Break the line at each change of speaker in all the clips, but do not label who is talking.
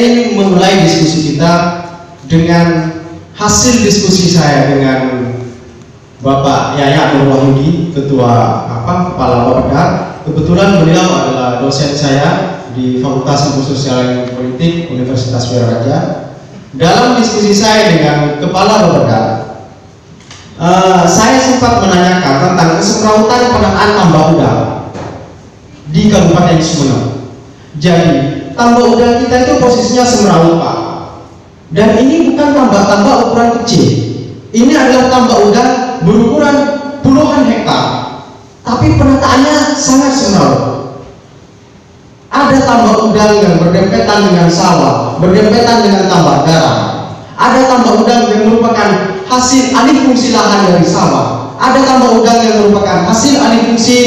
ingin memulai diskusi kita dengan hasil diskusi saya dengan Bapak Yaya Nur Wahyudi, Ketua Kepala Bapeda. Kebetulan beliau adalah dosen saya di Fakultas Ilmu Sosial dan Politik Universitas Wiraraja. Dalam diskusi saya dengan Kepala Bapeda, saya sempat menanyakan tentang kesemrautan penataan tambak udang di Kabupaten Sumeneb. Jadi tambak udang kita itu posisinya semraut, Pak. Dan ini bukan tambak-tambak ukuran kecil. Ini adalah tambak udang berukuran puluhan hektar, tapi penataannya sangat semraut. Ada tambak udang yang berdempetan dengan sawah, berdempetan dengan tambak garam. Ada tambak udang yang merupakan hasil alih fungsi lahan dari sawah. Ada tambak udang yang merupakan hasil alih fungsi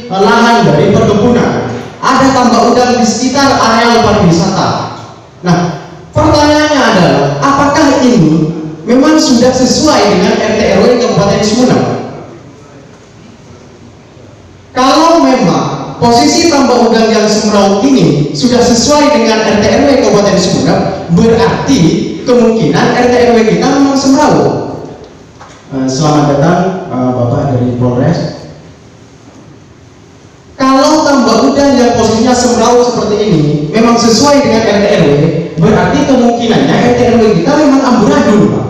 lahan dari perkebunan. Ada tambak udang di sekitar areal pariwisata. Nah, pertanyaannya adalah, apakah ini memang sudah sesuai dengan RT RW Kabupaten Sumeneb? Kalau memang posisi tambak udang yang semraut ini sudah sesuai dengan RT RW Kabupaten Sumeneb, berarti kemungkinan RT RW kita memang semraut. Selamat datang Bapak dari Polres. Kalau tambak udang yang posisinya semraut seperti ini memang sesuai dengan RT RW, berarti kemungkinannya RT RW kita memang amburadul, Pak.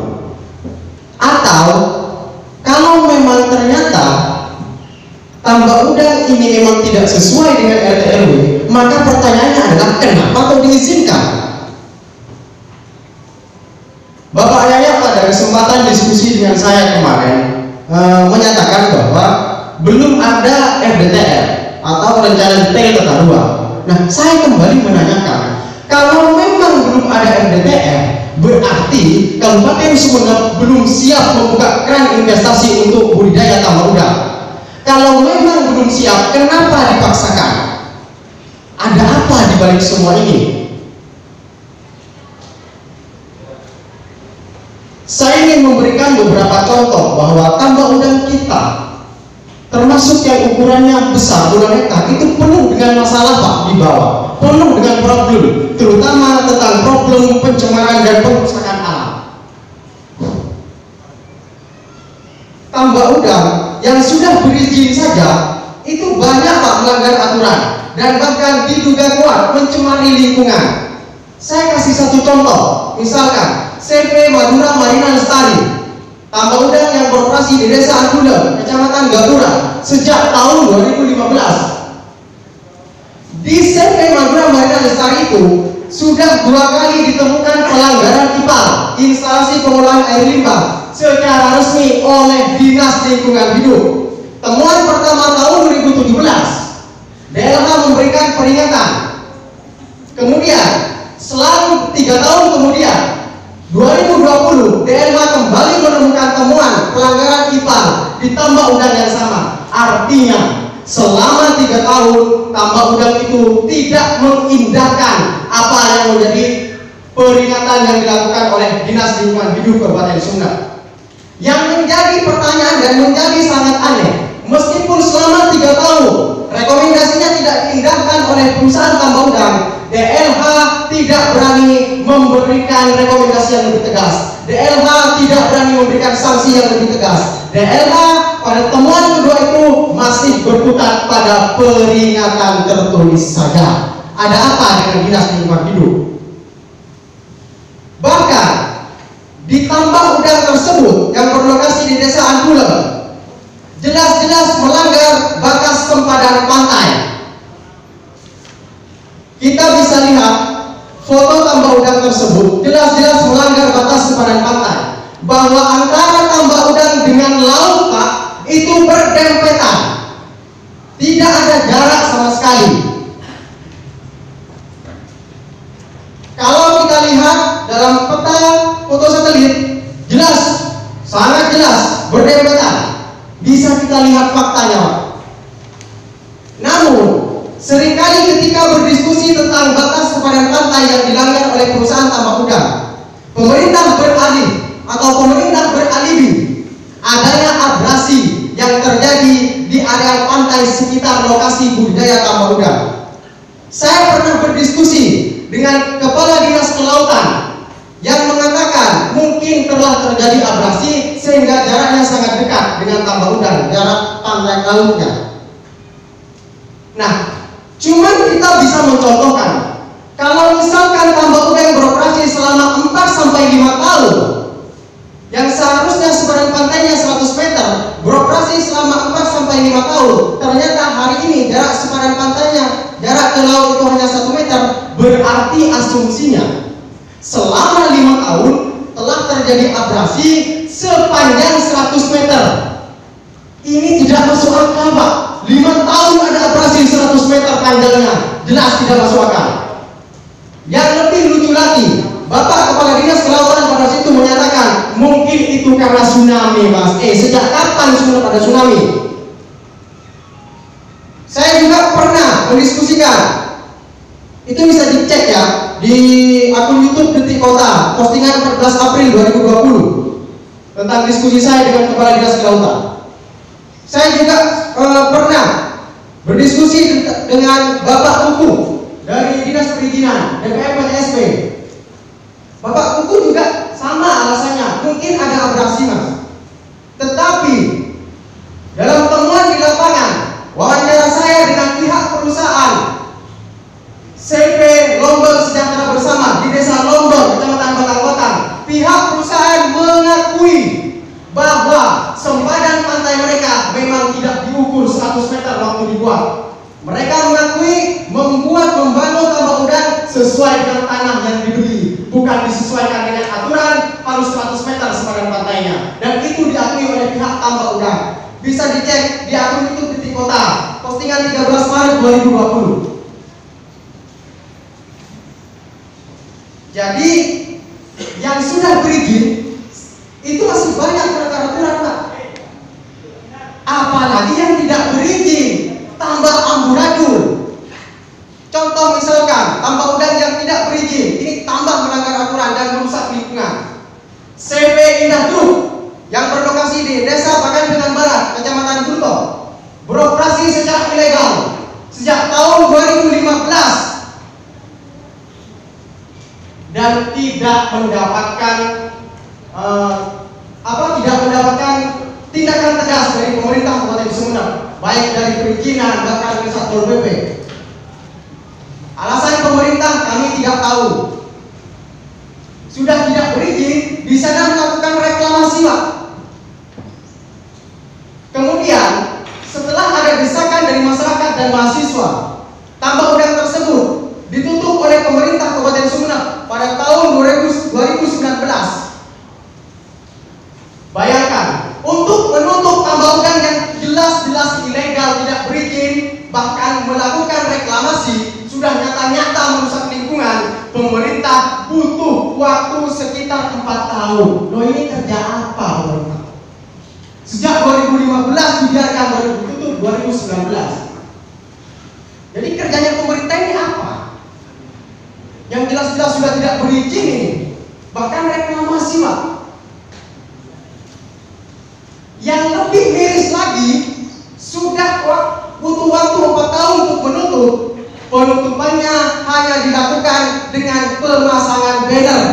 Atau kalau memang ternyata tambak udang ini memang tidak sesuai dengan RT RW, maka pertanyaannya adalah kenapa kok diizinkan? Bapak Yaya pada kesempatan diskusi dengan saya kemarin menyatakan bahwa belum ada RDTR atau rencana detail tata ruang. Nah, saya kembali menanyakan, kalau memang belum ada RDTR, berarti Kabupaten Sumeneb belum siap membuka keran investasi untuk budidaya tambak udang. Kalau memang belum siap, kenapa dipaksakan? Ada apa di balik semua ini? Saya ingin memberikan beberapa contoh bahwa tambak udang kita, termasuk yang ukurannya besar, puluhan hektar, itu penuh dengan masalah, Pak, di bawah. Penuh dengan problem, terutama tentang problem pencemaran dan perusakan alam. Tambak udang yang sudah berizin saja itu banyak, Pak, melanggar aturan dan bahkan diduga kuat mencemari lingkungan. Saya kasih satu contoh, misalkan CV Madura Marina Lestari, tambak udang yang beroperasi di Desa Argulem, Kecamatan Gapura sejak tahun 2015. Di CV Madura Marina Lestari itu sudah 2 kali ditemukan pelanggaran IPAL, instalasi pengolahan air limbah, secara resmi oleh Dinas Lingkungan Hidup. Temuan pertama tahun 2017, DLH memberikan peringatan. Kemudian selang 3 tahun kemudian, 2020, DLH kembali menemukan temuan pelanggaran IPAL di tambak udang yang sama. Artinya selama 3 tahun tambak udang itu tidak mengindahkan apa yang menjadi peringatan yang dilakukan oleh Dinas Lingkungan Hidup Kabupaten Sumeneb. Yang menjadi pertanyaan dan menjadi sangat aneh, meskipun selama 3 tahun rekomendasinya tidak diindahkan oleh perusahaan tambak udang, DLH tidak berani memberikan rekomendasi yang lebih tegas. DLH tidak berani memberikan sanksi yang lebih tegas. DLH pada temuan kedua itu masih berkutat pada peringatan tertulis saja. Ada apa dengan Dinas Lingkungan Hidup? Bahkan di tambak udang tersebut yang berlokasi di Desa Argulem, jelas-jelas melanggar batas sempadan pantai. Kita bisa lihat foto tambak udang tersebut jelas-jelas melanggar batas sempadan pantai, bahwa antara tambak udang dengan laut, Pak, itu berdempetan, tidak ada jarak sama sekali. Kalau kita lihat dalam peta foto satelit, jelas, sangat jelas berdempetan, bisa kita lihat faktanya, Pak. Namun seringkali ketika berdiskusi tentang batas sempadan pantai yang dilanggar oleh perusahaan tambak udang, pemerintah beralih atau pemerintah beralibi adanya abrasi yang terjadi di area pantai sekitar lokasi budidaya tambak udang. Saya pernah berdiskusi dengan Kepala Dinas Kelautan yang mengatakan mungkin telah terjadi abrasi sehingga jaraknya sangat dekat dengan tambak udang, jarak pantai lautnya. Nah, cuman kita bisa mencontohkan, kalau misalkan tambak udang beroperasi selama 4-5 tahun, yang seharusnya sebaran pantainya 100 meter, beroperasi selama 4-5 tahun, ternyata hari ini jarak sebaran pantainya, jarak ke laut itu hanya 1 meter, berarti asumsinya selama 5 tahun telah terjadi abrasi sepanjang 100 meter. Ini tidak masuk akal, Pak. 5 tahun ada abrasi 100 meter panjangnya, jelas tidak masuk akal. Yang lebih lucu lagi, Bapak Kepala Dinas Kelautan pada situ menyatakan mungkin itu karena tsunami, Mas. Sejak kapan sudah ada tsunami? Saya juga pernah mendiskusikan, itu bisa dicek ya di akun YouTube Detik Kota, postingan 14 April 2020 tentang diskusi saya dengan Kepala Dinas Kelautan. Saya juga pernah berdiskusi dengan Bapak Kuku dari Dinas Perizinan DPR PTSP. Bapak Kuku juga sama alasannya, mungkin ada abrasi, Mas. Tetapi dalam temuan di lapangan, wawancara saya dengan pihak perusahaan CV Lombok Sejahtera Bersama di Desa Lombok, Kecamatan Batang-Batang, pihak perusahaan mengakui bahwa sempadan pantai mereka memang tidak diukur 100 meter waktu dibuat. Mereka mengakui membangun tambak udang sesuai dengan tanah yang dibeli, bukan disesuaikan dengan aturan harus 100 meter sepadan pantainya. Dan itu diakui oleh pihak tambak udang. Bisa dicek di akun YouTube Detik Kota, postingan 13 Maret 2020. Jadi yang sudah berizin itu masih banyak peraturan, Pak. Apalagi yang tidak berizin, tambak amburadul. Contoh misalkan tambak udang yang tidak berizin, ini tambah melanggar aturan dan merusak lingkungan. CV Indah Truk yang berlokasi di Desa Pakandengan Barat, Kecamatan Gunto, beroperasi secara ilegal sejak tahun 2015 dan tidak mendapatkan tindakan tegas dari pemerintah Kabupaten Sumeneb, baik dari perizinan bahkan dari Satpol PP. Alasan pemerintah kami tidak tahu. Sudah tidak berizin, di sana melakukan reklamasi, Pak. Kemudian setelah ada desakan dari masyarakat dan mahasiswa, tambak udang tersebut ditutup oleh pemerintah Kabupaten Sumeneb pada tahun 2019. Bayangkan, untuk menutup tambak udang yang jelas-jelas ilegal, tidak berizin, bahkan melakukan reklamasi, sudah nyata-nyata merusak lingkungan, pemerintah butuh waktu sekitar 4 tahun. Loh, ini kerja apa pemerintah? Sejak 2015 dibiarkan, baru ditutup 2019. Jadi kerjanya pemerintah ini apa? Yang jelas-jelas sudah tidak berizin ini, bahkan reklamasi, Pak. Yang lebih miris lagi, sudah butuh waktu 4 tahun untuk menutup. Penutupannya hanya dilakukan dengan pemasangan banner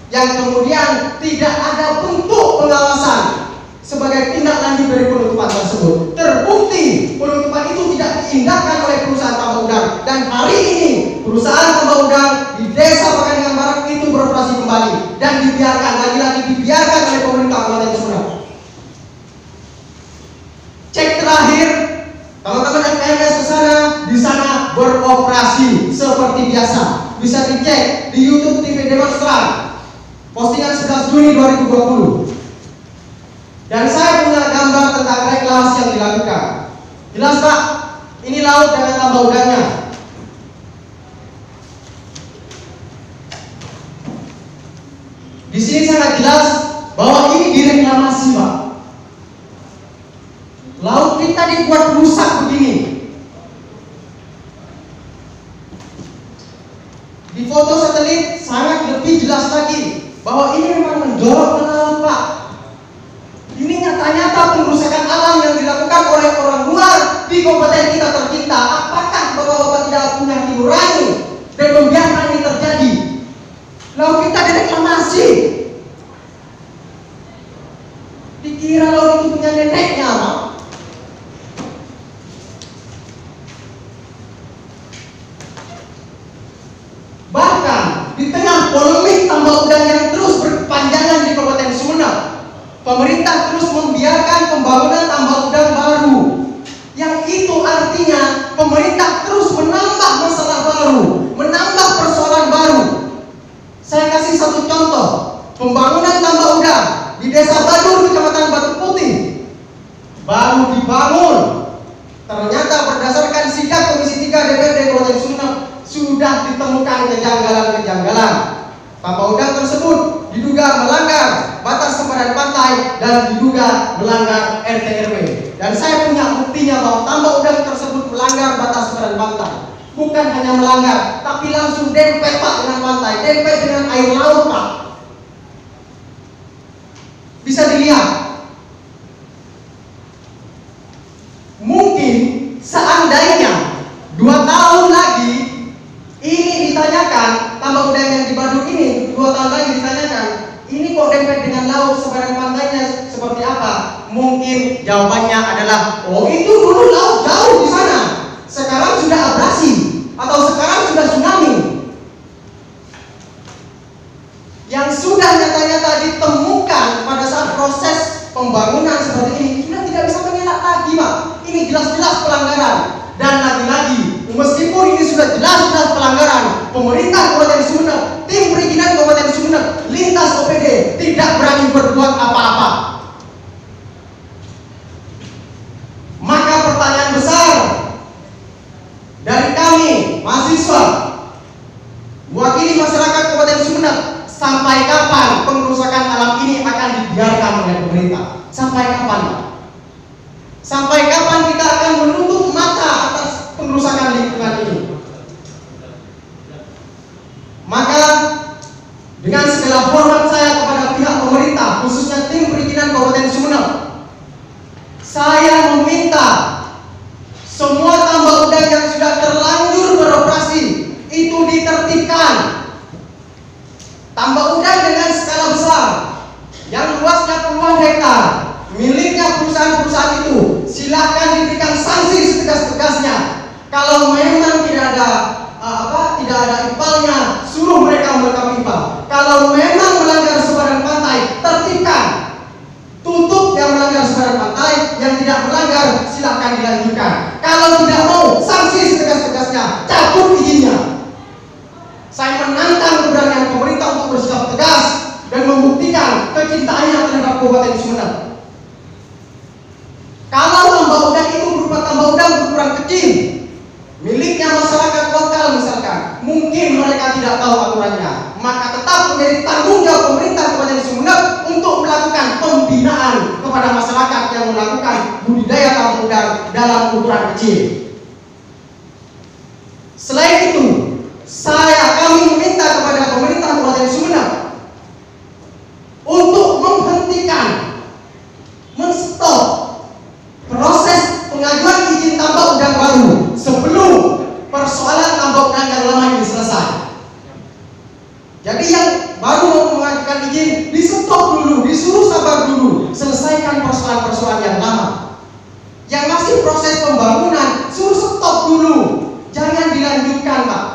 yang kemudian tidak ada bentuk pengawasan sebagai tindak lanjut dari penutupan tersebut. Terbukti penutupan itu tidak diindahkan oleh perusahaan tambak udang, dan hari ini perusahaan tambak udang di Desa Pakandengan Barat itu beroperasi kembali dan dibiarkan, lagi-lagi dibiarkan oleh pemerintah Kabupaten Sumeneb. Cek terakhir, teman-teman FMS ke sana, di sana beroperasi seperti biasa. Bisa dicek di YouTube TV Demonstran, postingan 11 Juni 2020. Dan saya punya gambar tentang reklamasi yang dilakukan. Jelas, Pak, ini laut dengan tambak udangnya. Di sini sangat jelas bahwa ini direklamasi, Pak. Laut kita dibuat rusak begini. Di foto satelit sangat lebih jelas lagi bahwa ini memang menjorok ke laut, Pak. Ini nyata-nyata pengerusakan alam yang dilakukan oleh orang luar di kabupaten kita tercinta. Apakah Bapak-bapak tidak punya nurani dan membiarkan ini terjadi? Lalu kita direklamasi. Dikira laut itu punya neneknya, Pak. Bahkan di tengah polemik tambak udang yang terus berkepanjangan di Kabupaten Sumeneb, pemerintah terus membiarkan pembangunan tambak udang baru. Yang itu artinya pemerintah terus menambah masalah baru, menambah persoalan baru. Saya kasih satu contoh, pembangunan tambak udang di Desa Badur, Kecamatan Batu Putih, baru dibangun. Ternyata berdasarkan sidang Komisi 3 DPRD Kabupaten Sumeneb sudah ditemukan kejanggalan-kejanggalan. Tambak udang tersebut diduga melanggar batas sempadan pantai dan diduga melanggar RT RW. Dan saya punya buktinya bahwa tambak udang tersebut melanggar batas sempadan pantai. Bukan hanya melanggar, tapi langsung dempet Pak dengan pantai, dempet dengan air laut Pak. Bisa dilihat. Mungkin seandainya 2 tahun lagi ini ditanyakan, tambak udang yang di Badur ini 2 tahun lagi ditanyakan, ini kok dempet dengan laut, sebaran pantainya seperti apa? Mungkin jawabannya adalah, oh itu dulu laut jauh di sana, sekarang sudah abrasi atau sekarang sudah tsunami. Yang sudah nyata-nyata ditemukan pada saat proses pembangunan seperti ini, kita tidak bisa mengelak lagi Pak. Ini jelas-jelas pelanggaran. Dan lagi-lagi, meskipun ini sudah jelas-jelas pelanggaran, pemerintah Kabupaten Sumeneb, tim perizinan Kabupaten Sumeneb, lintas OPD tidak berani berbuat apa-apa. Maka pertanyaan besar dari kami, mahasiswa, mewakili masyarakat Kabupaten Sumeneb, sampai kapan pengerusakan alam ini akan dibiarkan oleh pemerintah? Sampai kapan Pak? Sampai kapan kita akan menutup mata atas pengerusakan lingkungan ini? Maka dengan segala hormat saya kepada pihak pemerintah, khususnya tim perizinan Kabupaten Sumeneb, saya meminta semua tambak udang yang sudah terlanjur beroperasi itu ditertibkan. Tambak udang dengan skala besar yang luasnya puluhan hektar miliknya perusahaan-perusahaan itu, silakan diberikan sanksi setegas-tegasnya. Kalau memang tidak ada ipalnya, suruh mereka melengkapi ipal. Kalau memang melanggar sebaran pantai, tertibkan. Tutup yang melanggar sebaran pantai, yang tidak melanggar silakan dilanjutkan. Kalau tidak mau, sanksi setegas-tegasnya, cabut izinnya. Saya menantang keberanian pemerintah untuk bersikap tegas dan membuktikan kecintaannya terhadap Kabupaten Sumeneb. Kalau tambak udang itu berupa tambak udang berukuran kecil, miliknya masyarakat lokal misalkan, mungkin mereka tidak tahu aturannya, maka tetap menjadi tanggung jawab pemerintah Kabupaten Sumeneb untuk melakukan pembinaan kepada masyarakat yang melakukan budidaya tambak udang dalam ukuran kecil. Selain itu, kami meminta kepada pemerintah Kabupaten Sumeneb untuk menghentikan, menstop proses pengajuan izin tambak udang baru sebelum persoalan tambak udang yang lama ini selesai. Jadi yang baru mau mengajukan izin di stop dulu, disuruh sabar dulu, selesaikan persoalan-persoalan yang lama. Yang masih proses pembangunan suruh stop dulu, jangan dilanjutkan Pak.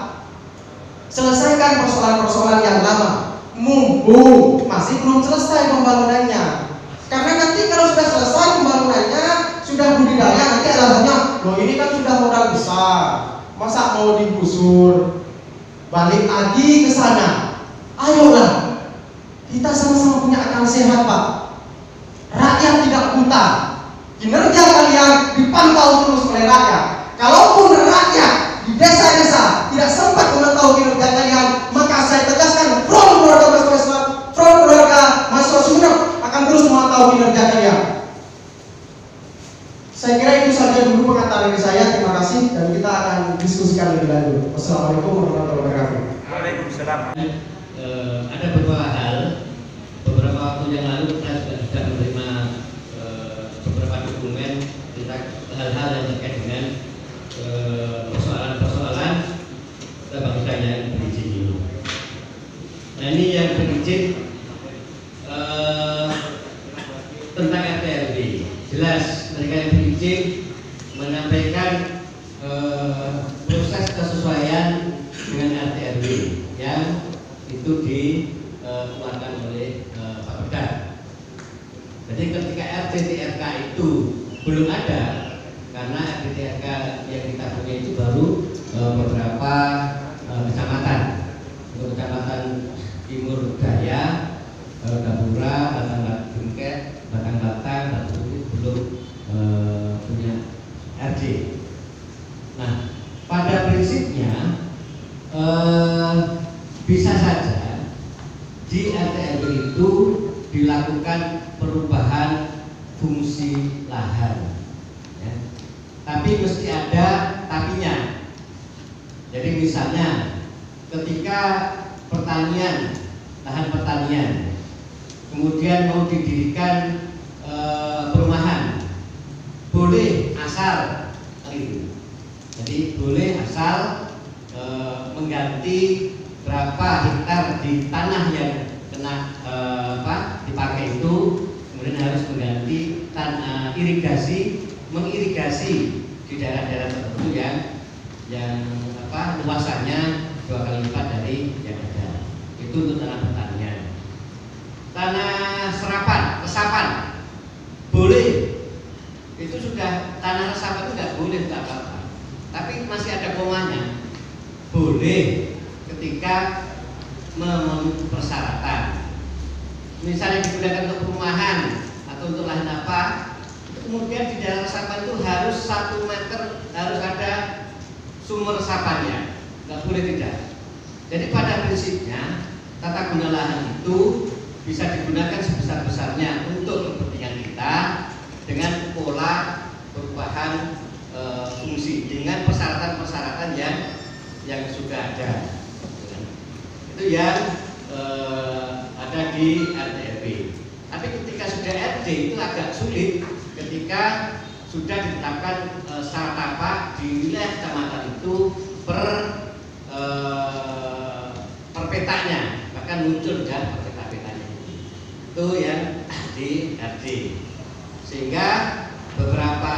Selesaikan persoalan-persoalan yang lama, mumpung masih belum selesai pembangunannya. Karena nanti kalau sudah selesai pembangunannya, sudah budidaya, nanti alasannya, loh ini kan sudah modal besar, masa mau digusur? Balik lagi ke sana. Ayolah, kita sama-sama punya akal sehat Pak. Rakyat tidak buta. Kinerja kalian dipantau terus oleh rakyat. Kalaupun rakyat di desa-desa tidak sempat memantau kinerja kalian, maka saya tegaskan Front Keluarga Mahasiswa Sumeneb akan terus memantau kinerja kalian. Saya kira itu saja dulu pengantar dari saya. Terima kasih dan kita akan diskusikan lebih lanjut. Wassalamualaikum warahmatullahi wabarakatuh.
Waalaikumsalam.
Ada beberapa hal. Beberapa waktu yang lalu kita sudah menerima beberapa dokumen tentang hal-hal yang terkait dengan persoalan-persoalan kita bangsa yang berizin dulu. Nah ini yang berizin tentang RT RW. Jelas mereka yang berizin menyampaikan proses kesesuaian dengan RT RW yang itu dikeluarkan oleh Pak Pemda. Jadi ketika RTTRK itu belum ada, karena RTTRK yang kita punya itu baru beberapa kecamatan. Untuk kecamatan Timur Daya, Gapura, Batang Bengket, Batang Batu itu belum punya RD. Nah, pada prinsipnya bisa saja di RT RW itu dilakukan perubahan fungsi lahan, ya. Tapi mesti ada tapinya. Jadi misalnya ketika pertanian, lahan pertanian, kemudian mau didirikan perumahan, boleh asal gitu. Jadi boleh asal mengganti berapa hektar di tanah yang kena dipakai itu, kemudian harus mengganti irigasi, mengirigasi di daerah-daerah tertentu yang luasannya 2 kali lipat dari yang ada. Itu untuk tanah pertanian. Tanah resapan boleh. Itu sudah tanah resapan itu nggak boleh apa-apa. Tapi masih ada komanya. Boleh ketika memenuhi persyaratan. Misalnya digunakan untuk perumahan atau untuk lahan apa, kemudian di daerah resapan itu harus 1 meter harus ada sumber resapannya, nggak boleh tidak. Jadi pada prinsipnya tata guna lahan itu bisa digunakan sebesar-besarnya untuk kepentingan kita dengan pola perubahan fungsi dengan persyaratan-persyaratan yang sudah ada. Itu yang ada di RT RW. Tapi ketika sudah RD itu agak sulit ketika sudah ditetapkan syarat apa di wilayah kecamatan itu per petanya, bahkan muncul kan peta-petanya itu yang di RD. Sehingga beberapa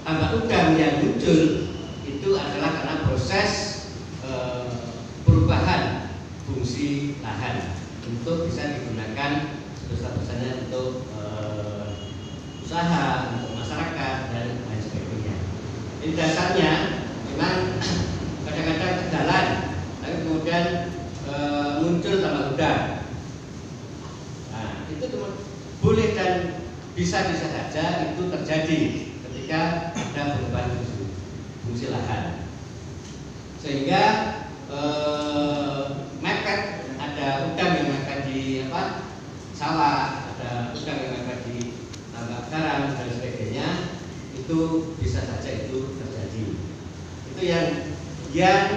tambak udang yang muncul itu adalah karena proses perubahan fungsi lahan untuk bisa digunakan sebesar-besarnya untuk usaha, untuk masyarakat dan lain sebagainya. Ini dasarnya memang kadang-kadang ke jalan, tapi kemudian muncul tambak udang. Nah, itu boleh dan bisa saja itu terjadi ketika ada perubahan fungsi lahan. Sehingga mepet, ada udang yang mepet di sawah, ada udang yang mepet di tambak garam dan sebagainya, itu bisa saja itu terjadi. Itu yang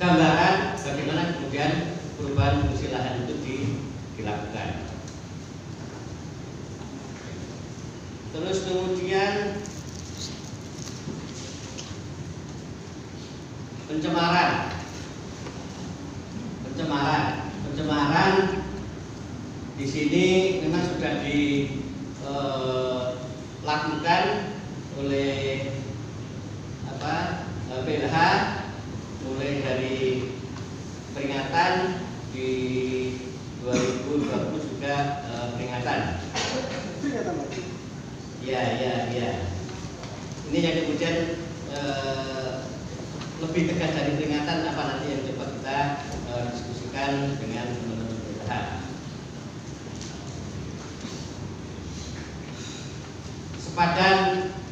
gambaran bagaimana kemudian perubahan fungsi lahan itu dilakukan. Terus kemudian pencemaran di sini memang sudah dilakukan oleh PLH mulai dari peringatan di 2020 juga peringatan. Ya. Ini yang kemudian lebih tegas dari peringatan apa nanti yang coba kita diskusikan dengan teman-teman PLH. Sepadan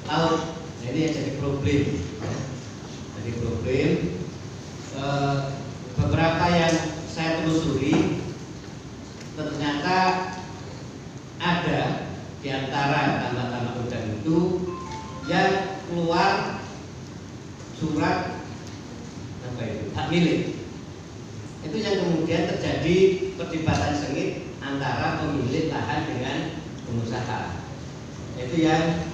laut, ini yang jadi problem. Beberapa yang saya telusuri ternyata ada di antara tambak-tambak udang itu yang keluar surat hak milik. Itu yang kemudian terjadi perdebatan sengit antara pemilik lahan dengan pengusaha. Itu yang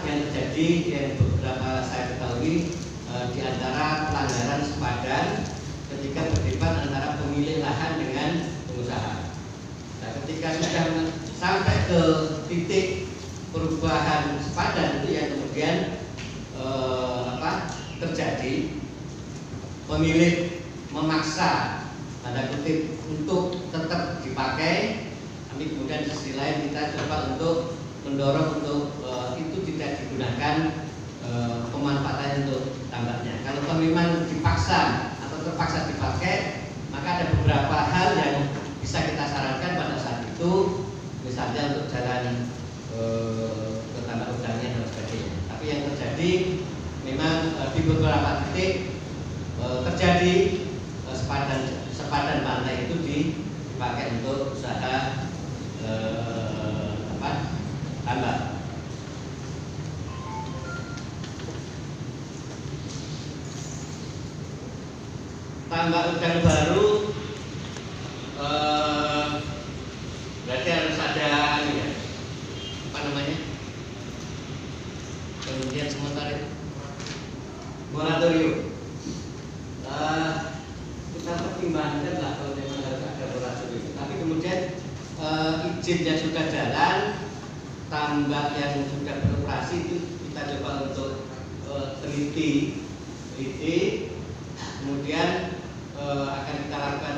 yang terjadi, yang beberapa saya ketahui di antara pelanggaran sepadan ketika berdebat antara pemilik lahan dengan pengusaha. Nah, ketika sudah sampai ke titik perubahan sepadan itu yang kemudian terjadi, pemilik memaksa tanda kutip untuk tetap dipakai, tapi kemudian di sisi lain kita coba untuk mendorong untuk itu tidak digunakan pemanfaatan untuk tambaknya. Kalau memang dipaksa atau terpaksa dipakai, maka ada beberapa hal yang bisa kita sarankan pada saat itu, misalnya untuk jalan ke tambak udangnya dan sebagainya. Tapi yang terjadi memang di beberapa titik terjadi sepadan pantai itu dipakai untuk usaha tambak. Tambak udang baru berarti harus ada kemudian sementara moratorium. Kita pertimbangkan lah kalau memang harus ada moratorium. Tapi kemudian izin yang sudah jalan, tambak yang sudah beroperasi itu kita coba untuk teliti, kemudian akan kita lakukan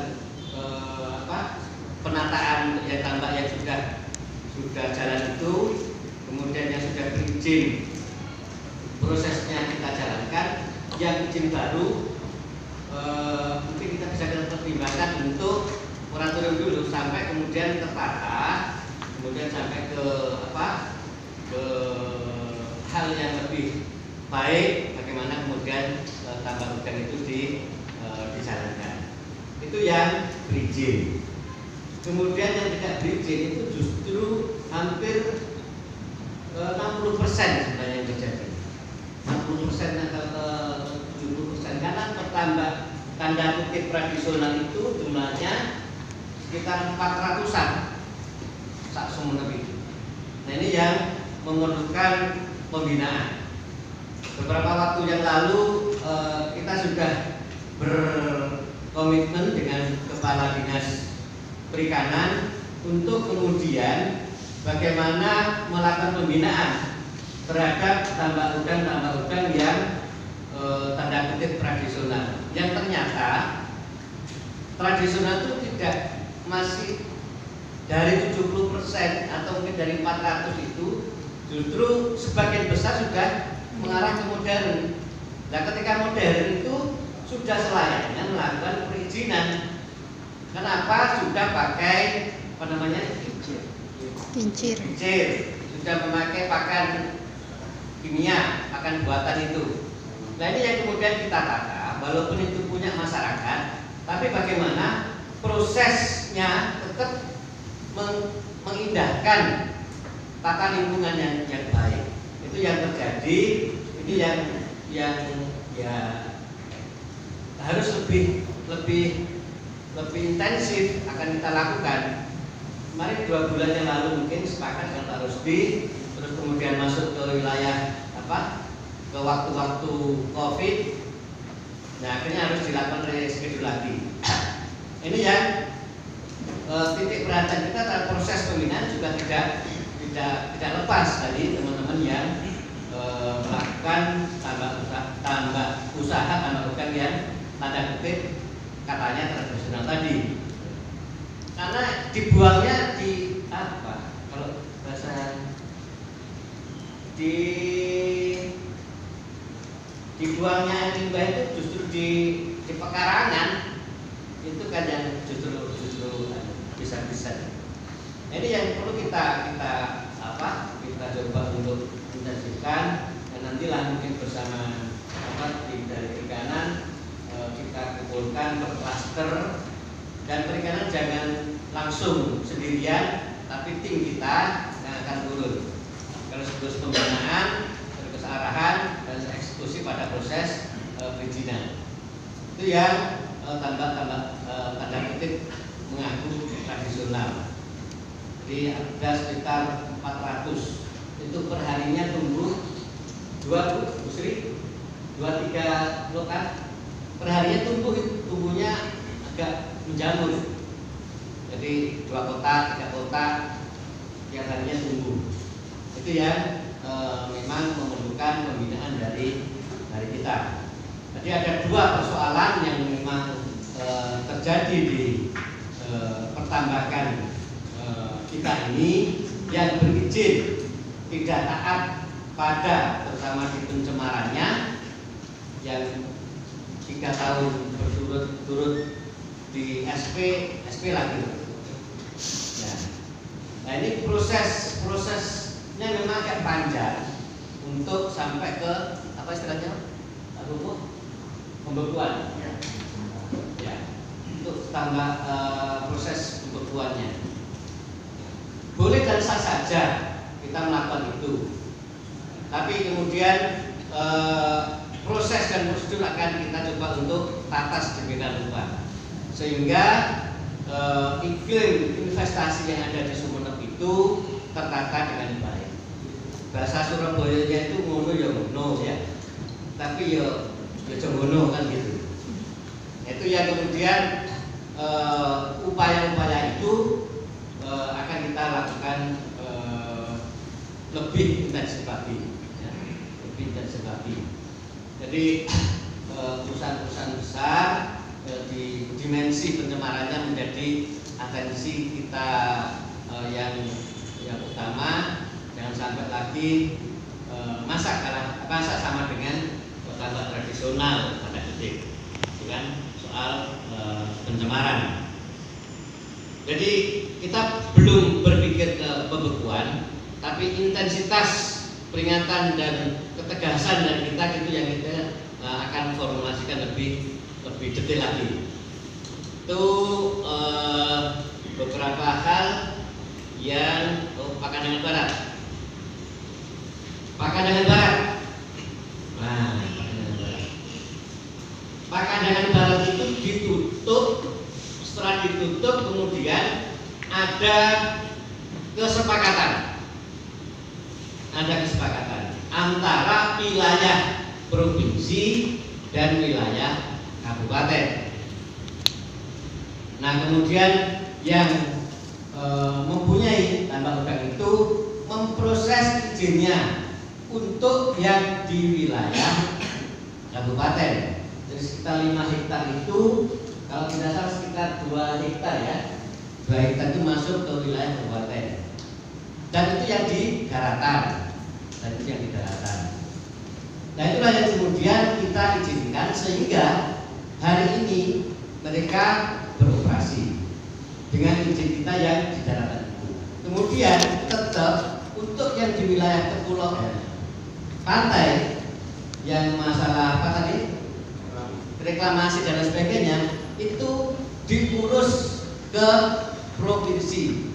penataan ya tambak yang sudah jalan itu, kemudian yang sudah berizin prosesnya kita jalankan, yang izin baru mungkin kita bisa pertimbangkan untuk moratorium dulu sampai kemudian tertata, kemudian sampai ke hal yang lebih baik, bagaimana kemudian tambak udang itu dijalankan. Itu yang berizin. Kemudian yang tidak berizin itu justru hampir 60% sebenarnya yang terjadi. 60% atau 70%, karena petambak tanda kutip tradisional itu jumlahnya sekitar 400-an sak Sumenep itu. Nah, ini yang memerlukan pembinaan. Beberapa waktu yang lalu kita sudah berkomitmen dengan Kepala Dinas Perikanan untuk kemudian bagaimana melakukan pembinaan terhadap tambak udang yang tanda kutip tradisional, yang ternyata tradisional itu tidak masih dari 70% atau mungkin dari 400 itu justru sebagian besar sudah mengarah ke modern. Nah, ketika modern itu sudah selayaknya melakukan perizinan. Kenapa? Sudah pakai kincir, sudah memakai pakan kimia, pakan buatan itu. Nah, ini yang kemudian kita tata, walaupun itu punya masyarakat, tapi bagaimana prosesnya tetap mengindahkan tata lingkungan yang baik. Itu yang terjadi. Ini yang ya harus lebih intensif akan kita lakukan. Kemarin 2 bulan yang lalu mungkin sepakat dengan Pak Rusdi, terus kemudian masuk ke wilayah ke waktu-waktu COVID. Nah, akhirnya harus dilakukan reschedule lagi. Ini yang titik perhatian kita dalam proses pembinaan juga tidak lepas dari teman-teman yang melakukan tambak usaha tambak udang yang tanda kutip katanya tradisional tadi. Karena dibuangnya di kalau bahasa dibuangnya air limbah itu justru di pekarangan, itu kan yang justru bisa. Nah, ini yang perlu kita coba untuk intensifkan, dan nantilah mungkin bersama dari perikanan kita kumpulkan per klaster, dan perikanan jangan langsung sendirian, tapi tim kita yang akan turun kalau terus pembinaan, terus arahan dan eksekusi pada proses perizinan. Itu yang tanda kutip mengaku tradisional. Jadi ada sekitar 400, itu perharinya tumbuh 2 Bu Sri, 2-3 lokat perharinya tumbuhnya agak menjamur. Jadi 2 kotak, 3 kotak tiap harinya tumbuh. Itu yang memang memerlukan pembinaan dari kita. Jadi ada 2 persoalan yang memang terjadi di pertambakan kita ini, yang berizin tidak taat pada terutama di pencemarannya yang 3 tahun berturut-turut di SP lagi. Ya. Nah ini prosesnya memang agak panjang untuk sampai ke apa istilahnya, pembekuan. Ya, untuk tambah proses pembekuannya. Boleh dan sah saja kita melakukan itu, tapi kemudian proses dan prosedur akan kita coba untuk tata sedemikian rupa sehingga iklim investasi yang ada di Sumeneb itu tertata dengan baik. Bahasa Surabaya itu ngono ya ngono ya, tapi ya jombono kan gitu. Itu yang kemudian upaya-upaya itu akan kita lakukan lebih intensif lagi, ya, lebih intensif lagi. Jadi perusahaan-perusahaan besar di dimensi pencemarannya menjadi atensi kita yang utama. Jangan sampai lagi masa sama dengan tambah tradisional pada detik, itu kan soal pencemaran. Jadi kita belum berpikir ke pembekuan, tapi intensitas peringatan dan ketegasan dari kita itu yang kita akan formulasikan lebih detail lagi. Itu beberapa hal yang Pakandagan Barat. Pakandagan Barat. Nah, Pakandagan Barat itu ditutup. Setelah ditutup kemudian ada kesepakatan antara wilayah provinsi dan wilayah kabupaten. Nah kemudian yang mempunyai tambak udang itu memproses izinnya untuk yang di wilayah kabupaten. Jadi sekitar 5 hektar itu, kalau tidak salah sekitar 2 hektar ya, 2 hektar itu masuk ke wilayah kabupaten. Dan itu yang di daratan. Nah itulah yang kemudian kita izinkan sehingga hari ini mereka beroperasi dengan izin kita yang di daratan itu. Kemudian tetap untuk yang di wilayah kepulauan pantai yang masalah apa tadi, reklamasi dan sebagainya itu diurus ke provinsi,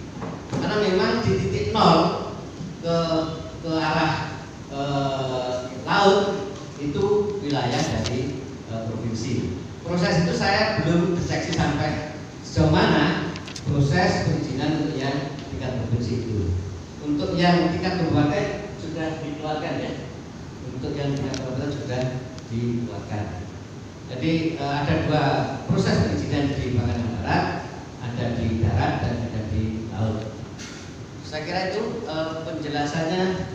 karena memang di titik 0 ke arah laut itu wilayah dari provinsi. Proses itu saya belum deteksi sampai sejauh mana proses perizinan untuk yang tingkat provinsi itu. Untuk yang tingkat kabupaten sudah dikeluarkan ya. Untuk yang tingkat kabupaten sudah dikeluarkan. Jadi ada 2 proses perizinan di Pakandagan Barat, ada di darat dan ada di laut. Saya kira itu penjelasannya.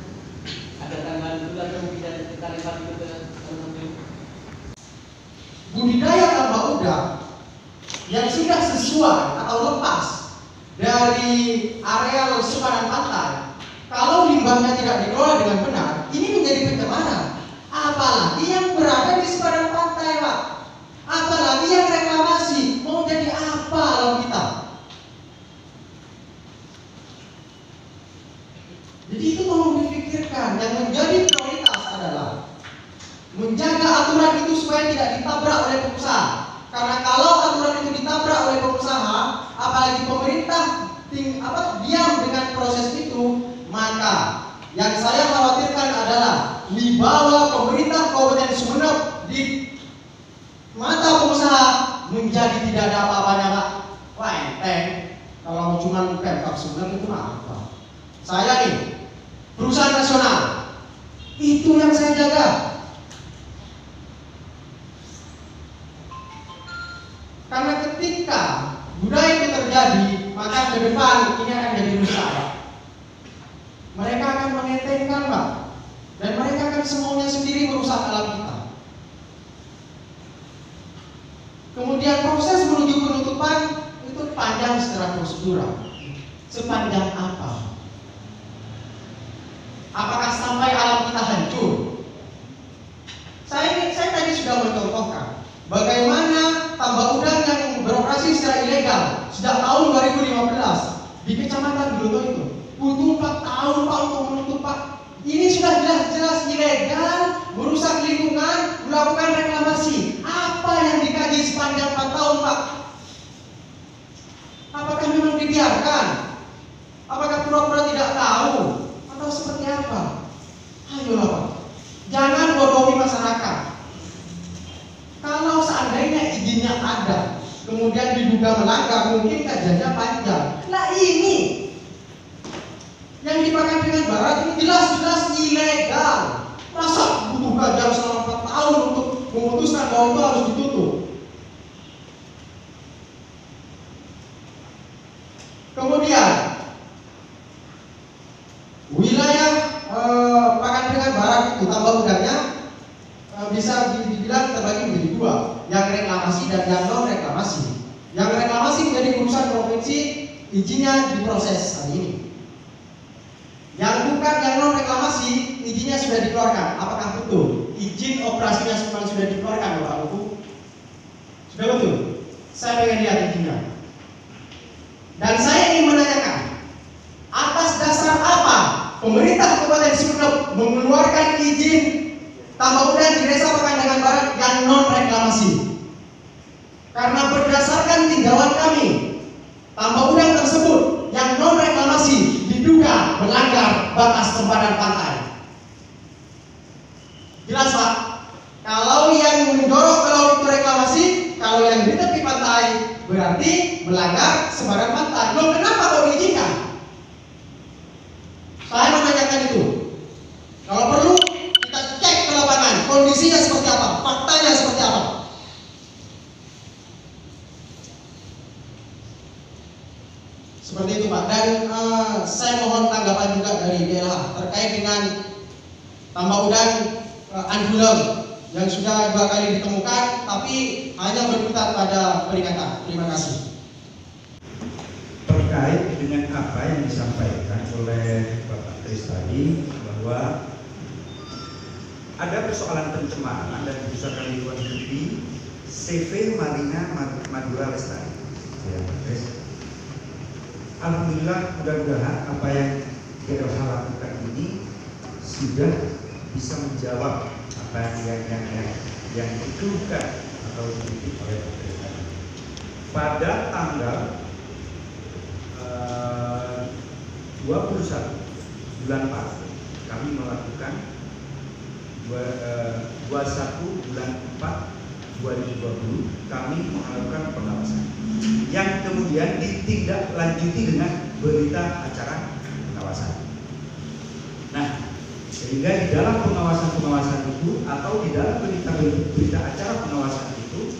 Ada tambahan dulu atau bisa kita lempar itu ke teman-teman?
Budidaya tambak udang yang sudah sesuai atau lepas dari areal sepadan pantai, kalau limbahnya tidak dikelola dengan benar, ini menjadi pencemaran. Apalagi yang berada di sepadan pantai, Pak. Apalagi yang reklamasi, mau jadi apa alam kita? Jadi itu tolong dipikirkan. Yang menjadi prioritas adalah menjaga aturan itu supaya tidak ditabrak oleh pengusaha. Karena kalau aturan itu ditabrak oleh pengusaha, apalagi pemerintah diam dengan proses itu, maka yang saya khawatirkan adalah wibawa pemerintah Kabupaten Sumeneb di mata pengusaha menjadi tidak ada apa-apanya, Pak. Wah, enteng. Kalau cuma Pemkab Sumeneb itu apa? Saya nih perusahaan nasional, itu yang saya jaga. ketika budaya itu terjadi, maka ke depan ini akan jadi rusak. Mereka akan mengetengkan, Pak, dan mereka akan semaunya sendiri merusak alam kita. Kemudian proses menuju penutupan itu panjang secara prosedural. Sepanjang apa? Apakah sampai alam kita hancur? Saya tadi sudah mencontohkan bagaimana tambak udang yang beroperasi secara ilegal sejak tahun 2015 di Kecamatan Broto itu butuh 4 tahun, Pak, untuk menutup, Pak. Ini sudah jelas-jelas ilegal, merusak lingkungan, melakukan reklamasi. Apa yang dikaji sepanjang 4 tahun, Pak? Apakah memang dibiarkan? Apakah pura-pura tidak tahu? Atau seperti apa? Ayolah, Pak, jangan bodohi masyarakat. Kalau seandainya izinnya ada, kemudian diduga melanggar, mungkin kajiannya panjang. Nah, ini yang dipakai dengan barat ini jelas-jelas ilegal. Masa butuh kajian selama 4 tahun untuk memutuskan bahwa itu harus ditutup? Kemudian wilayah Pangandaran Barat itu tambak udangnya bisa dibilang terbagi menjadi 2, yang reklamasi dan yang non reklamasi. Yang reklamasi menjadi urusan provinsi, izinnya diproses hari ini. Yang bukan, yang non reklamasi, izinnya sudah dikeluarkan. Apakah betul? Izin operasinya sudah dikeluarkan, Bapak Ibu? Sudah betul? Saya pengen lihat izinnya. Dan saya ingin menanyakan, atas dasar apa pemerintah Kabupaten Sumeneb mengeluarkan izin tambak udang di Desa Pangandaran Barat yang non reklamasi? Karena berdasarkan tinjauan kami, tambak udang tersebut yang non reklamasi diduga melanggar batas sempadan pantai. Jelas, Pak? Kalau yang mendorong ke laut itu reklamasi, kalau yang di tepi pantai berarti melanggar sempadan pantai. Loh, kenapa kok diizinkan? Saya menanyakan itu. Kalau perlu kita cek ke lapangan, kondisinya seperti apa, faktanya seperti apa. Seperti itu, Pak. Dan saya mohon tanggapan juga dari DLH terkait dengan tambak udang Angular yang sudah 2 kali ditemukan, tapi hanya berputar pada peringatan. Terima kasih.
Terkait dengan apa yang disampaikan oleh Bapak Kris tadi, bahwa ada persoalan pencemaran dan kerusakan lingkungan hidup CV Marina Madura Lestari. Ya, alhamdulillah, mudah-mudahan apa yang DLH lakukan ini sudah bisa menjawab apa yang dikeluhkan atau dikritik oleh pemerintah. Pada tanggal 21 bulan 4 kami melakukan 21 bulan 4 2020 kami melakukan pengawasan yang kemudian ditindaklanjuti dengan berita acara pengawasan. Nah, sehingga di dalam pengawasan itu atau di dalam berita acara pengawasan itu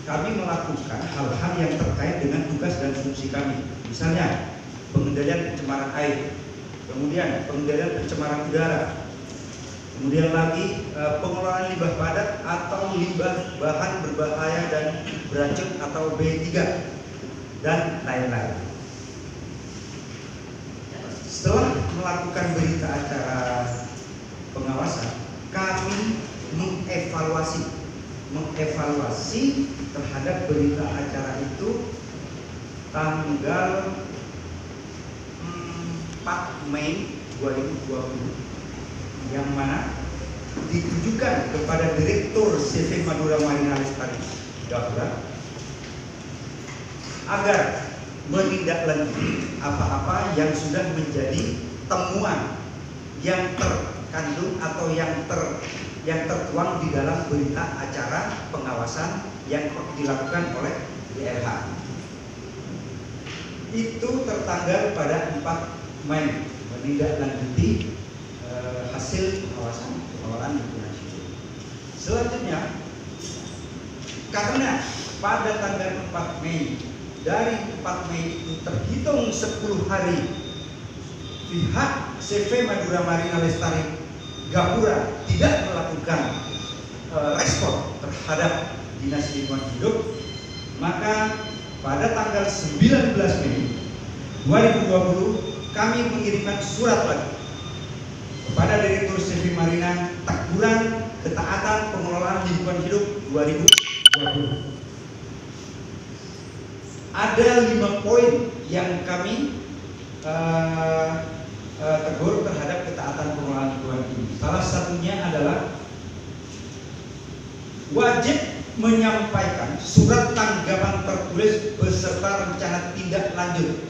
kami melakukan hal-hal yang terkait dengan tugas dan fungsi kami. Misalnya pengendalian pencemaran air, kemudian pengendalian pencemaran udara, kemudian lagi pengelolaan limbah padat atau limbah bahan berbahaya dan beracun atau B3 dan lain-lain. Setelah melakukan berita acara pengawasan, kami mengevaluasi terhadap berita acara itu tanggal 4 Mei 2020 yang mana ditujukan kepada Direktur CV Madura Marina Lestari Gapura agar menindaklanjuti apa-apa yang sudah menjadi temuan yang terkandung atau yang tertuang di dalam berita acara pengawasan yang dilakukan oleh DLH. Itu tertanggal pada 4 Mei menindaklanjuti hasil pengelolaan lingkungan hidup. Selanjutnya, karena pada tanggal 4 Mei. Dari 4 Mei itu terhitung 10 hari, pihak CV Madura Marina Lestari Gapura tidak melakukan respon terhadap Dinas Lingkungan Hidup, maka pada tanggal 19 Mei 2020 kami mengirimkan surat lagi kepada Direktur CV Marina teguran ketaatan pengelolaan lingkungan hidup 2020. Ada 5 poin yang kami tegur terhadap ketaatan pengelolaan lingkungan ini. Salah satunya adalah wajib menyampaikan surat tanggapan tertulis beserta rencana tindak lanjut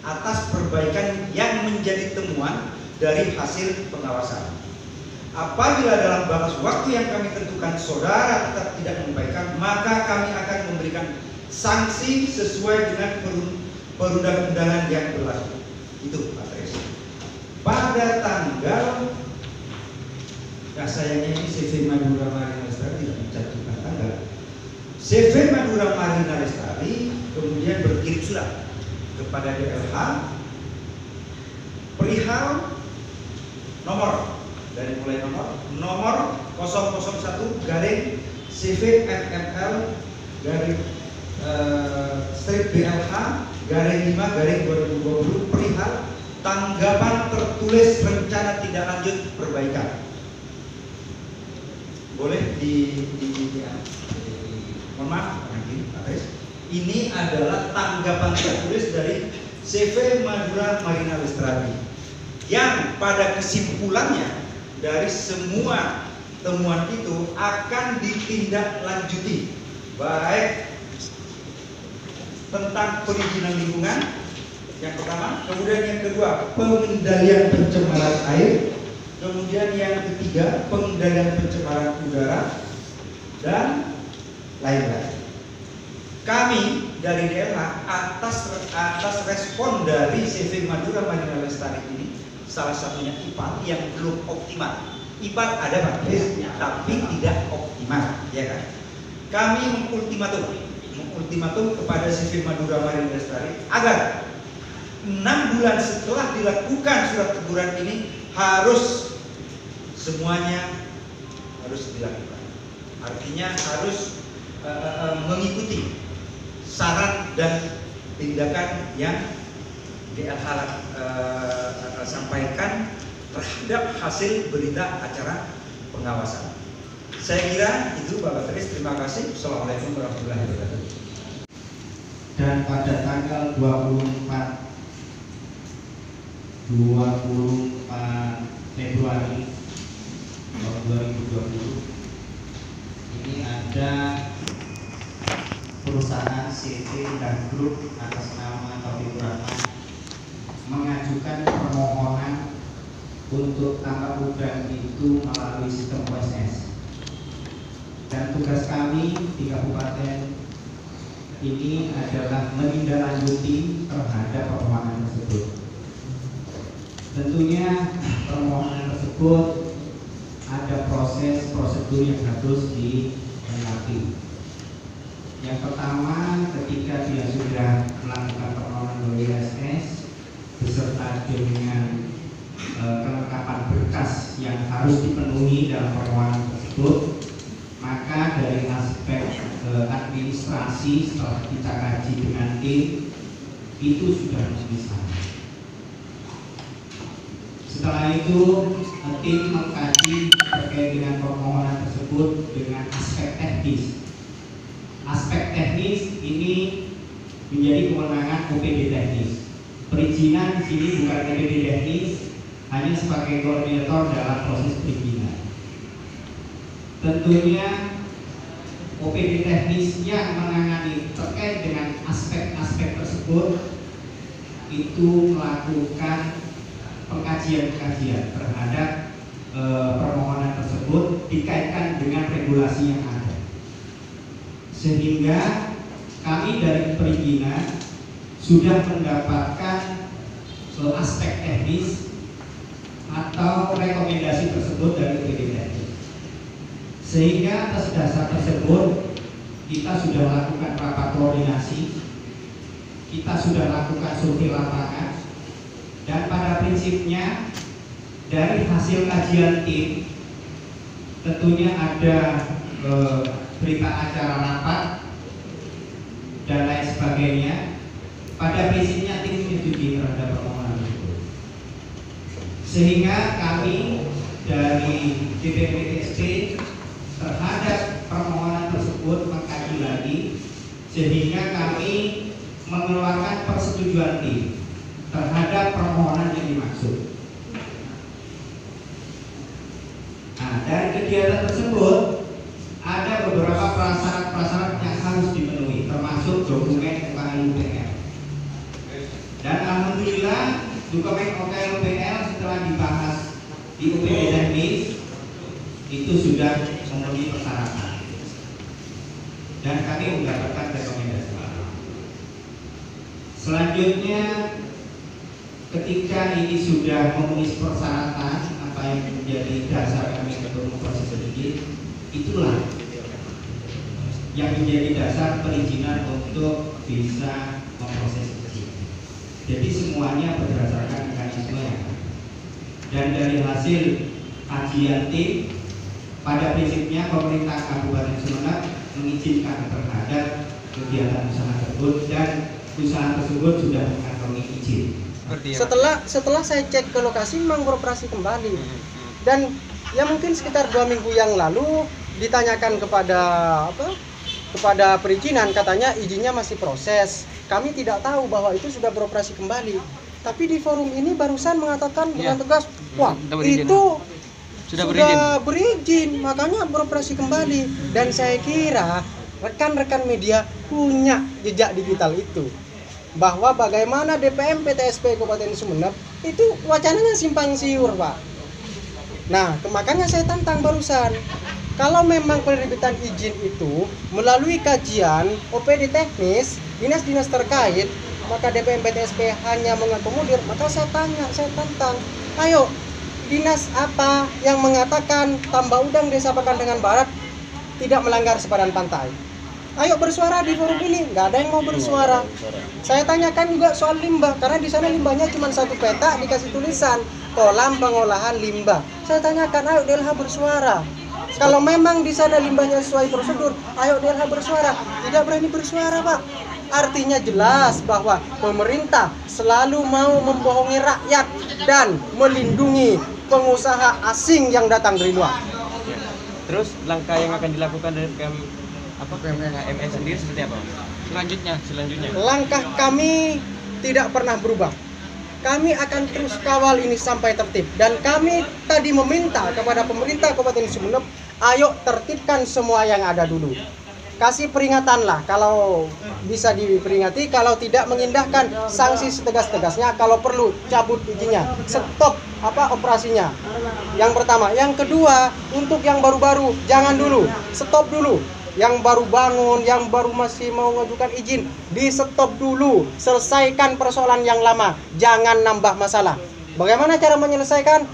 atas perbaikan yang menjadi temuan dari hasil pengawasan. Apabila dalam batas waktu yang kami tentukan saudara tetap tidak menyampaikan, maka kami akan memberikan sanksi sesuai dengan perundang-undangan yang berlaku. Itu Pak Tris. Pada tanggal, nah sayangnya ini CV Madura Marina Lestari tidak mencantumkan tanggal. CV Madura Marina Lestari kemudian berkirim surat kepada DLH perihal nomor dari mulai nomor 001 garing CV FML garing strip BLH garing 5 garing 2020 perihal tanggapan tertulis rencana tindak lanjut perbaikan. Boleh mohon maaf Pak Tris. Ini adalah tanggapan tertulis dari CV Madura Marina Lestari yang pada kesimpulannya dari semua temuan itu akan ditindaklanjuti, baik tentang perizinan lingkungan yang pertama, kemudian yang kedua pengendalian pencemaran air, kemudian yang ketiga pengendalian pencemaran udara dan lain-lain. Kami dari DLH atas respon dari CV Madura Marina Lestari ini, salah satunya IPAL yang belum optimal. IPAL ada Pak, tapi tidak optimal, ya kan? Kami mengultimatum kepada CV Madura Marina Lestari agar 6 bulan setelah dilakukan surat teguran ini harus semuanya harus dilakukan. Artinya harus mengikuti syarat dan tindakan yang DLH sampaikan terhadap hasil berita acara pengawasan. Saya kira itu Bapak Tris. Terima kasih. Assalamualaikum warahmatullahi wabarakatuh.
Dan pada tanggal 24 Februari 2020 ini ada perusahaan CT dan grup atas nama Taufik Rahman mengajukan permohonan untuk tambak udang itu melalui sistem OSS, dan tugas kami di kabupaten ini adalah menindaklanjuti terhadap permohonan tersebut. Tentunya permohonan tersebut ada proses prosedur yang harus dilewati. Yang pertama, ketika dia sudah melakukan permohonan melalui OSS beserta dengan kelengkapan berkas yang harus dipenuhi dalam permohonan tersebut, maka dari aspek administrasi setelah kita kaji dengan tim itu sudah bisa. Setelah itu tim mengkaji terkait dengan permohonan tersebut dengan aspek teknis. Aspek teknis ini menjadi kewenangan OPD teknis. Perizinan di sini bukan OPD teknis, hanya sebagai koordinator dalam proses perizinan. Tentunya OPD teknis yang menangani terkait dengan aspek-aspek tersebut itu melakukan pengkajian-pengkajian terhadap permohonan tersebut dikaitkan dengan regulasi yang ada, sehingga kami dari perizinan sudah mendapatkan aspek teknis atau rekomendasi tersebut dari OPD teknis, sehingga atas dasar tersebut kita sudah melakukan rapat koordinasi, kita sudah lakukan survei lapangan, dan pada prinsipnya dari hasil kajian tim tentunya ada berita acara rapat dan lain sebagainya. Pada prinsipnya tim menyetujui terhadap permohonan tersebut, sehingga kami dari DPPTSP terhadap permohonan tersebut mengkaji lagi, sehingga kami mengeluarkan persetujuan tim terhadap permohonan yang dimaksud. Nah, dari kegiatan tersebut ada beberapa prasyarat-prasyarat yang harus dipenuhi, termasuk dokumen UKL-UPL. Dan alhamdulillah dokumen UKL-UPL setelah dibahas di UPD teknis itu sudah memenuhi persyaratan, dan kami mendapatkan rekomendasi. Selanjutnya, ketika ini sudah memenuhi persyaratan apa yang menjadi dasar kami untuk memproses izin, itulah yang menjadi dasar perizinan untuk bisa memproses izin. Jadi semuanya berdasarkan mekanisme yang ada. Dan dari hasil kajian tim, pada prinsipnya pemerintah Kabupaten Sumeneb mengizinkan terhadap kegiatan usaha tersebut, dan usaha tersebut sudah mengantongi izin.
Setelah saya cek ke lokasi memang beroperasi kembali, dan ya mungkin sekitar 2 minggu yang lalu ditanyakan kepada perizinan, katanya izinnya masih proses. Kami tidak tahu bahwa itu sudah beroperasi kembali. Tapi di forum ini barusan mengatakan dengan tegas, wah itu sudah berizin, makanya beroperasi kembali. Dan saya kira rekan-rekan media punya jejak digital itu, bahwa bagaimana DPM PTSP Kabupaten Sumeneb itu wacananya simpang siur, Pak. Nah, makanya saya tantang barusan, kalau memang penerbitan izin itu melalui kajian OPD teknis dinas-dinas terkait, maka DPM PTSP hanya mengakomodir, maka saya tantang, ayo dinas apa yang mengatakan Tambak Udang Desa Pakandengan Barat tidak melanggar sepadan pantai? Ayo bersuara di forum ini. Nggak ada yang mau bersuara. Saya tanyakan juga soal limbah, karena di sana limbahnya cuma 1 peta dikasih tulisan kolam pengolahan limbah. Saya tanyakan, ayo DLH bersuara. Kalau memang di sana limbahnya sesuai prosedur, ayo DLH bersuara. Tidak berani bersuara, Pak. Artinya jelas bahwa pemerintah selalu mau membohongi rakyat dan melindungi pengusaha asing yang datang dari luar.
Terus langkah yang akan dilakukan dari PMKMN sendiri seperti apa? Selanjutnya. Langkah
kami tidak pernah berubah. Kami akan terus kawal ini sampai tertib. Dan kami tadi meminta kepada pemerintah Kabupaten Sumeneb, ayo tertibkan semua yang ada dulu. Kasih peringatan lah, kalau bisa diperingati, kalau tidak mengindahkan sanksi setegas-tegasnya, kalau perlu cabut izinnya, stop operasinya. Yang pertama, yang kedua, untuk yang baru-baru jangan dulu, stop dulu. Yang baru bangun, yang baru masih mau mengajukan izin, di stop dulu, selesaikan persoalan yang lama, jangan nambah masalah. Bagaimana cara menyelesaikan?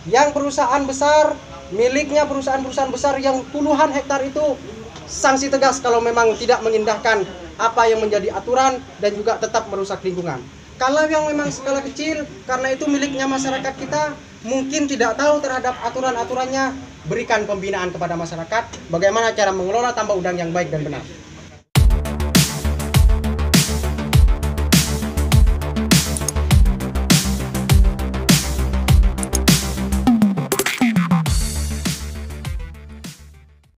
Yang perusahaan besar, miliknya perusahaan-perusahaan besar yang puluhan hektar itu, sanksi tegas kalau memang tidak mengindahkan apa yang menjadi aturan dan juga tetap merusak lingkungan. Kalau yang memang skala kecil, karena itu miliknya masyarakat kita, mungkin tidak tahu terhadap aturan-aturannya, berikan pembinaan kepada masyarakat bagaimana cara mengelola tambak udang yang baik dan benar.